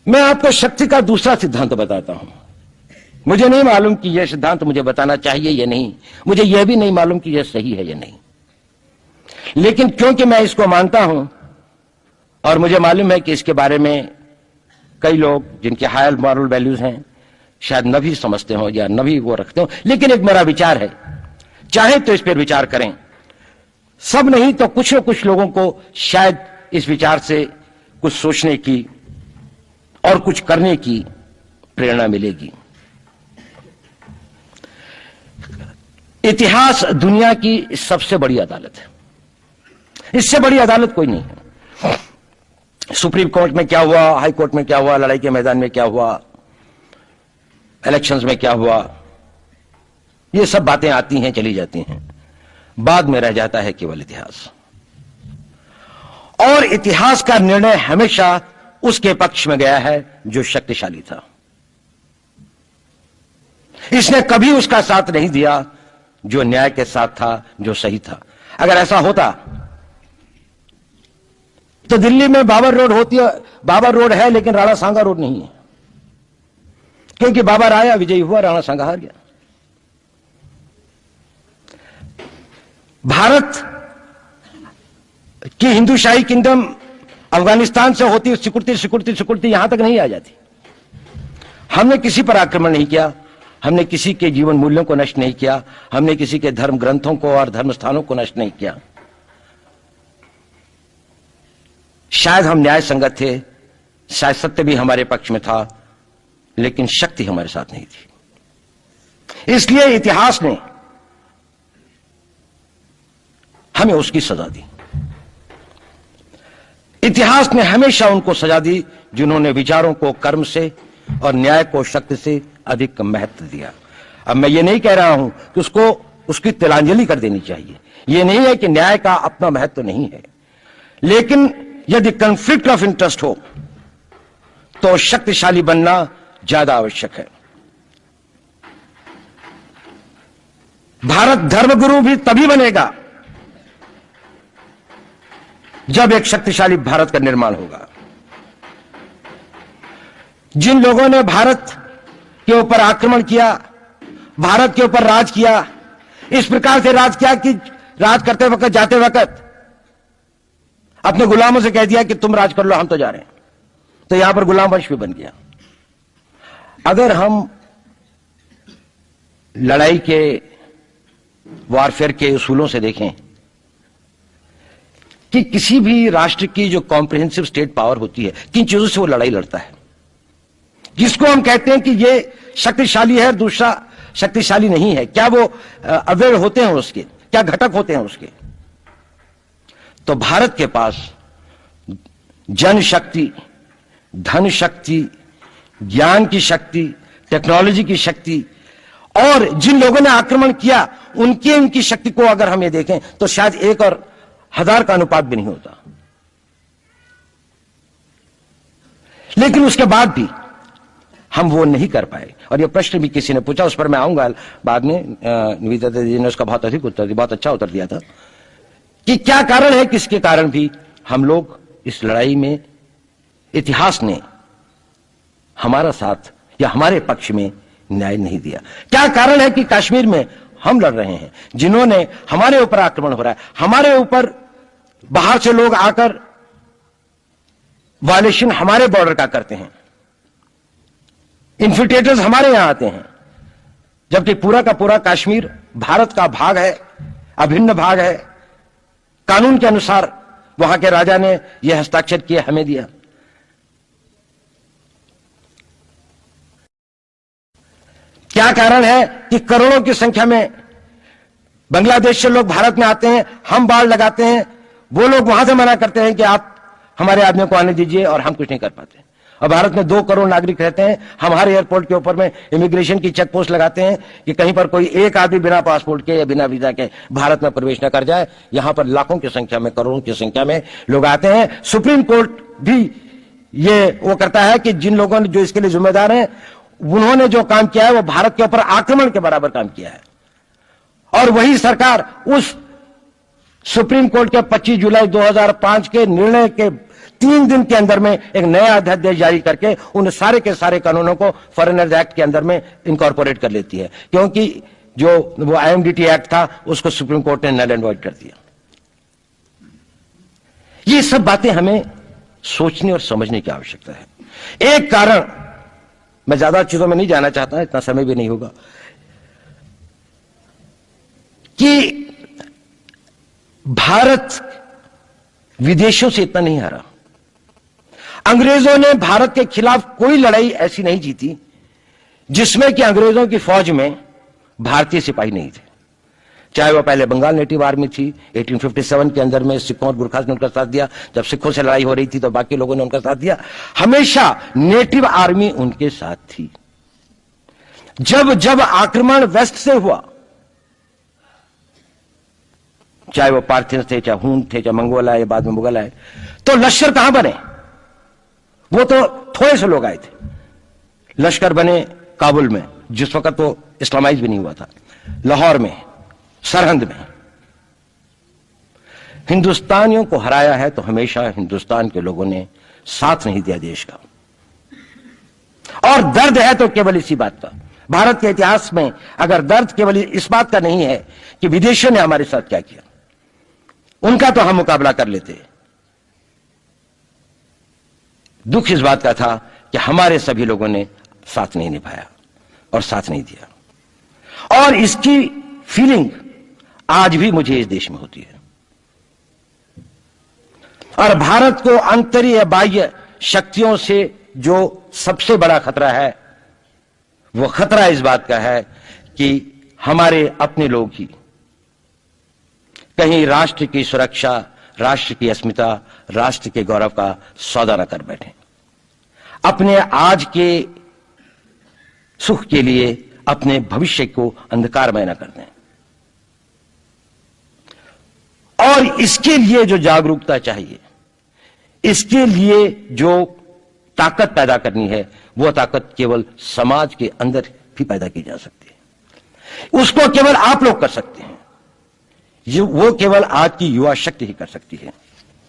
मैं आपको शक्ति का दूसरा सिद्धांत बताता हूं। मुझे नहीं मालूम कि यह सिद्धांत मुझे बताना चाहिए या नहीं, मुझे यह भी नहीं मालूम कि यह सही है या नहीं, लेकिन क्योंकि मैं इसको मानता हूं और मुझे मालूम है कि इसके बारे में कई लोग जिनके हायर मॉरल वैल्यूज हैं शायद न भी समझते हो या न भी वो रखते हो, लेकिन एक मेरा विचार है, चाहे तो इस पर विचार करें। सब नहीं तो कुछ न कुछ लोगों को शायद इस विचार से कुछ सोचने की और कुछ करने की प्रेरणा मिलेगी। इतिहास दुनिया की सबसे बड़ी अदालत है, इससे बड़ी अदालत कोई नहीं है। सुप्रीम कोर्ट में क्या हुआ, हाई कोर्ट में क्या हुआ, लड़ाई के मैदान में क्या हुआ, इलेक्शंस में क्या हुआ, ये सब बातें आती हैं चली जाती हैं, बाद में रह जाता है केवल इतिहास। और इतिहास का निर्णय हमेशा उसके पक्ष में गया है जो शक्तिशाली था। इसने कभी उसका साथ नहीं दिया जो न्याय के साथ था, जो सही था। अगर ऐसा होता तो दिल्ली में बाबर रोड होती है, बाबर रोड है लेकिन राणा सांगा रोड नहीं है, क्योंकि बाबर आया, विजयी हुआ, राणा सांगा हार गया। भारत की हिंदूशाही किंगडम अफगानिस्तान से होती सिकुड़ती सिकुड़ती सिकुड़ती यहां तक नहीं आ जाती। हमने किसी पर आक्रमण नहीं किया, हमने किसी के जीवन मूल्यों को नष्ट नहीं किया, हमने किसी के धर्म ग्रंथों को और धर्म स्थानों को नष्ट नहीं किया। शायद हम न्याय संगत थे, शायद सत्य भी हमारे पक्ष में था, लेकिन शक्ति हमारे साथ नहीं थी। इसलिए इतिहास ने हमें उसकी सजा दी। इतिहास ने हमेशा उनको सजा दी जिन्होंने विचारों को कर्म से और न्याय को शक्ति से अधिक महत्व दिया। अब मैं ये नहीं कह रहा हूं कि उसकी तिलांजलि कर देनी चाहिए, यह नहीं है कि न्याय का अपना महत्व नहीं है, लेकिन यदि कॉन्फ्लिक्ट ऑफ इंटरेस्ट हो तो शक्तिशाली बनना ज्यादा आवश्यक है। भारत धर्मगुरु भी तभी बनेगा जब एक शक्तिशाली भारत का निर्माण होगा। जिन लोगों ने भारत के ऊपर आक्रमण किया, भारत के ऊपर राज किया, इस प्रकार से राज किया कि राज करते वक्त, जाते वक्त अपने गुलामों से कह दिया कि तुम राज कर लो, हम तो जा रहे हैं, तो यहां पर गुलाम वंश भी बन गया। अगर हम लड़ाई के वॉरफेयर के उसूलों से देखें कि किसी भी राष्ट्र की जो कॉम्प्रिहेंसिव स्टेट पावर होती है, किन चीजों से वो लड़ाई लड़ता है, जिसको हम कहते हैं कि ये शक्तिशाली है, दूसरा शक्तिशाली नहीं है, क्या वो अवेयर होते हैं उसके, क्या घटक होते हैं उसके। तो भारत के पास जनशक्ति, धन शक्ति, ज्ञान की शक्ति, टेक्नोलॉजी की शक्ति, और जिन लोगों ने आक्रमण किया उनकी शक्ति को अगर हम ये देखें तो शायद 1 और 1000 का अनुपात भी नहीं होता। लेकिन उसके बाद भी हम वो नहीं कर पाए। और ये प्रश्न भी किसी ने पूछा, उस पर मैं आऊंगा बाद में। निवेदिता जी ने उसका बहुत अधिक उत्तर दिया, बहुत अच्छा उत्तर दिया था कि क्या कारण है, किसके कारण भी हम लोग इस लड़ाई में इतिहास ने हमारा साथ या हमारे पक्ष में न्याय नहीं दिया। क्या कारण है कि कश्मीर में हम लड़ रहे हैं, जिन्होंने हमारे ऊपर आक्रमण हो रहा है, हमारे ऊपर बाहर से लोग आकर वायलेशन हमारे बॉर्डर का करते हैं, इन्फिल्ट्रेटर्स हमारे यहां आते हैं, जबकि पूरा का पूरा कश्मीर भारत का भाग है, अभिन्न भाग है। कानून के अनुसार वहां के राजा ने यह हस्ताक्षर किए, हमें दिया। क्या कारण है कि करोड़ों की संख्या में बांग्लादेश से लोग भारत में आते हैं, हम बाड़ लगाते हैं, वो लोग वहां से मना करते हैं कि आप हमारे आदमियों को आने दीजिए, और हम कुछ नहीं कर पाते। और भारत में 2 करोड़ नागरिक रहते हैं, हमारे एयरपोर्ट के ऊपर में इमिग्रेशन की चेक पोस्ट लगाते हैं कि कहीं पर कोई एक आदमी बिना पासपोर्ट के या बिना वीजा के भारत में प्रवेश न कर जाए। यहां पर लाखों की संख्या में, करोड़ों की संख्या में लोग आते हैं। सुप्रीम कोर्ट भी ये वो करता है कि जिन लोगों ने, जो इसके लिए जिम्मेदार हैं, उन्होंने जो काम किया है वो भारत के ऊपर आक्रमण के बराबर काम किया है। और वही सरकार उस सुप्रीम कोर्ट के 25 जुलाई 2005 के निर्णय के 3 दिन के अंदर में एक नया अध्यादेश जारी करके उन सारे के सारे कानूनों को फॉरेनर्स एक्ट के अंदर में इनकॉर्पोरेट कर लेती है, क्योंकि जो वो IMDT एक्ट था उसको सुप्रीम कोर्ट ने नल एंड वॉइड कर दिया। ये सब बातें हमें सोचने और समझने की आवश्यकता है। एक कारण, मैं ज्यादा चीजों में नहीं जाना चाहता, इतना समय भी नहीं होगा, कि भारत विदेशों से इतना नहीं हारा। अंग्रेजों ने भारत के खिलाफ कोई लड़ाई ऐसी नहीं जीती जिसमें कि अंग्रेजों की फौज में भारतीय सिपाही नहीं थे। चाहे वो पहले बंगाल नेटिव आर्मी थी, 1857 के अंदर में सिखों और गुरखास ने उनका साथ दिया, जब सिखों से लड़ाई हो रही थी तो बाकी लोगों ने उनका साथ दिया। हमेशा नेटिव आर्मी उनके साथ थी। जब जब आक्रमण वेस्ट से हुआ, चाहे वो पार्थियंस थे, चाहे हून थे, चाहे मंगोल आए, बाद में मुगल आए, तो लश्कर कहां बने? वो तो थोड़े से लोग आए थे। लश्कर बने काबुल में, जिस वक्त तो इस्लामाइज भी नहीं हुआ था, लाहौर में, सरहंद में। हिंदुस्तानियों को हराया है तो हमेशा हिंदुस्तान के लोगों ने साथ नहीं दिया देश का। और दर्द है तो केवल इसी बात का। भारत के इतिहास में अगर दर्द केवल इस बात का नहीं है कि विदेशियों ने हमारे साथ क्या किया, उनका तो हम मुकाबला कर लेते, दुख इस बात का था कि हमारे सभी लोगों ने साथ नहीं निभाया और साथ नहीं दिया। और इसकी फीलिंग आज भी मुझे इस देश में होती है। और भारत को आंतरिक बाह्य शक्तियों से जो सबसे बड़ा खतरा है, वो खतरा इस बात का है कि हमारे अपने लोग ही कहीं राष्ट्र की सुरक्षा, राष्ट्र की अस्मिता, राष्ट्र के गौरव का सौदा न कर बैठे, अपने आज के सुख के लिए अपने भविष्य को अंधकारमय न कर दें। और इसके लिए जो जागरूकता चाहिए, इसके लिए जो ताकत पैदा करनी है, वो ताकत केवल समाज के अंदर भी पैदा की जा सकती है। उसको केवल आप लोग कर सकते हैं, वो केवल आज की युवा शक्ति ही कर सकती है।